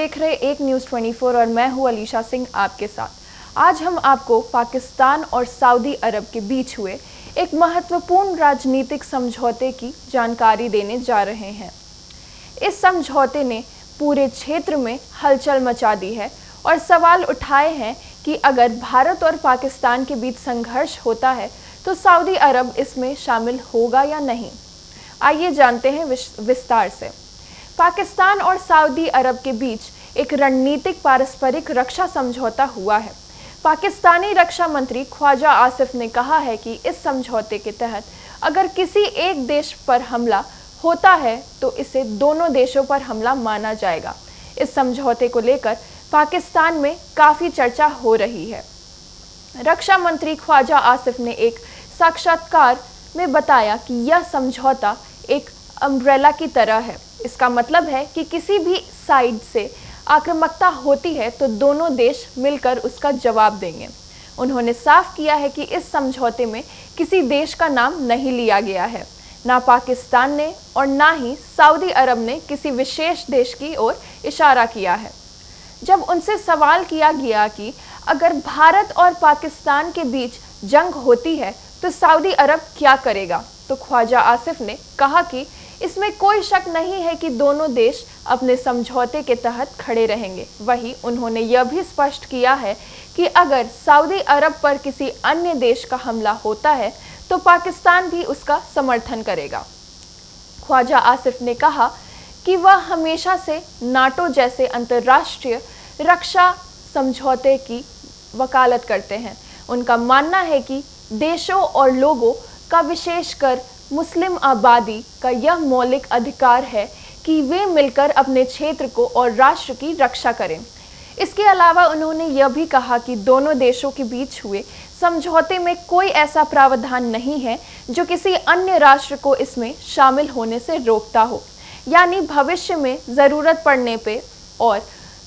देख रहे एक न्यूज़ 24 और मैं हूं अलीशा सिंह आपके साथ। आज हम आपको पाकिस्तान और सऊदी अरब के बीच हुए एक महत्वपूर्ण राजनीतिक समझौते की जानकारी देने जा रहे हैं। इस समझौते ने पूरे क्षेत्र में हलचल मचा दी है और सवाल उठाए हैं कि अगर भारत और पाकिस्तान के बीच संघर्ष होता है तो सऊदी अरब इसमें शामिल होगा या नहीं। आइए जानते हैं विस्तार से। पाकिस्तान और सऊदी अरब के बीच एक रणनीतिक पारस्परिक रक्षा समझौता हुआ है। पाकिस्तानी रक्षा मंत्री ख्वाजा आसिफ ने कहा है कि इस समझौते के तहत अगर किसी एक देश पर हमला होता है तो इसे दोनों देशों पर हमला माना जाएगा। इस समझौते को लेकर पाकिस्तान में काफ़ी चर्चा हो रही है। रक्षा मंत्री ख्वाजा आसिफ ने एक साक्षात्कार में बताया कि यह समझौता एक अम्ब्रेला की तरह है। इसका मतलब है कि किसी भी साइड से आक्रामकता होती है तो दोनों देश मिलकर उसका जवाब देंगे। उन्होंने साफ किया है कि इस समझौते में किसी देश का नाम नहीं लिया गया है। ना पाकिस्तान ने और ना ही सऊदी अरब ने किसी विशेष देश की ओर इशारा किया है। जब उनसे सवाल किया गया कि अगर भारत और पाकिस्तान के बीच जंग होती है तो सऊदी अरब क्या करेगा, तो ख्वाजा आसिफ ने कहा कि इसमें कोई शक नहीं है कि दोनों देश अपने समझौते के तहत खड़े रहेंगे। वहीं उन्होंने यह भी स्पष्ट किया है कि अगर सऊदी अरब पर किसी अन्य देश का हमला होता है तो पाकिस्तान भी उसका समर्थन करेगा। ख्वाजा आसिफ ने कहा कि वह हमेशा से नाटो जैसे अंतर्राष्ट्रीय रक्षा समझौते की वकालत करते हैं। उनका मानना है कि देशों और लोगों का, विशेषकर मुस्लिम आबादी का, यह मौलिक अधिकार है कि वे मिलकर अपने क्षेत्र को और राष्ट्र की रक्षा करें। इसके अलावा उन्होंने यह भी कहा कि दोनों देशों के बीच हुए समझौते में कोई ऐसा प्रावधान नहीं है जो किसी अन्य राष्ट्र को इसमें शामिल होने से रोकता हो, यानी भविष्य में ज़रूरत पड़ने पे और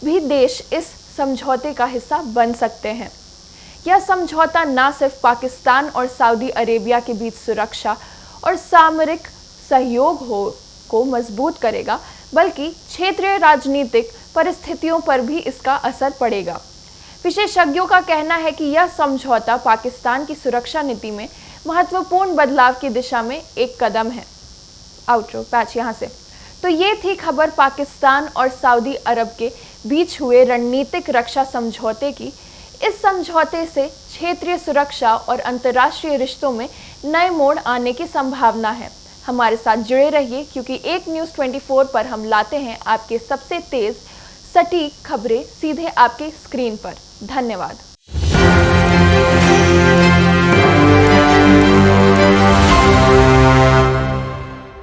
भी देश इस समझौते का हिस्सा बन सकते हैं। यह समझौता न सिर्फ पाकिस्तान और सऊदी अरेबिया के बीच सुरक्षा और सामरिक सहयोग को मजबूत करेगा, बल्कि क्षेत्रीय राजनीतिक परिस्थितियों पर भी इसका असर पड़ेगा। विशेषज्ञों का कहना है कि यह समझौता पाकिस्तान की सुरक्षा नीति में महत्वपूर्ण बदलाव की दिशा में एक कदम है। आउटरो पैच यहाँ से। तो ये थी खबर पाकिस्तान और सऊदी अरब के बीच हुए रणनीतिक रक्षा समझौते की। इस समझौते से क्षेत्रीय सुरक्षा और अंतर्राष्ट्रीय रिश्तों में नए मोड़ आने की संभावना है। हमारे साथ जुड़े रहिए क्योंकि एक न्यूज़ 24 पर हम लाते हैं आपके सबसे तेज़ सटीक खबरें सीधे आपके स्क्रीन पर। धन्यवाद।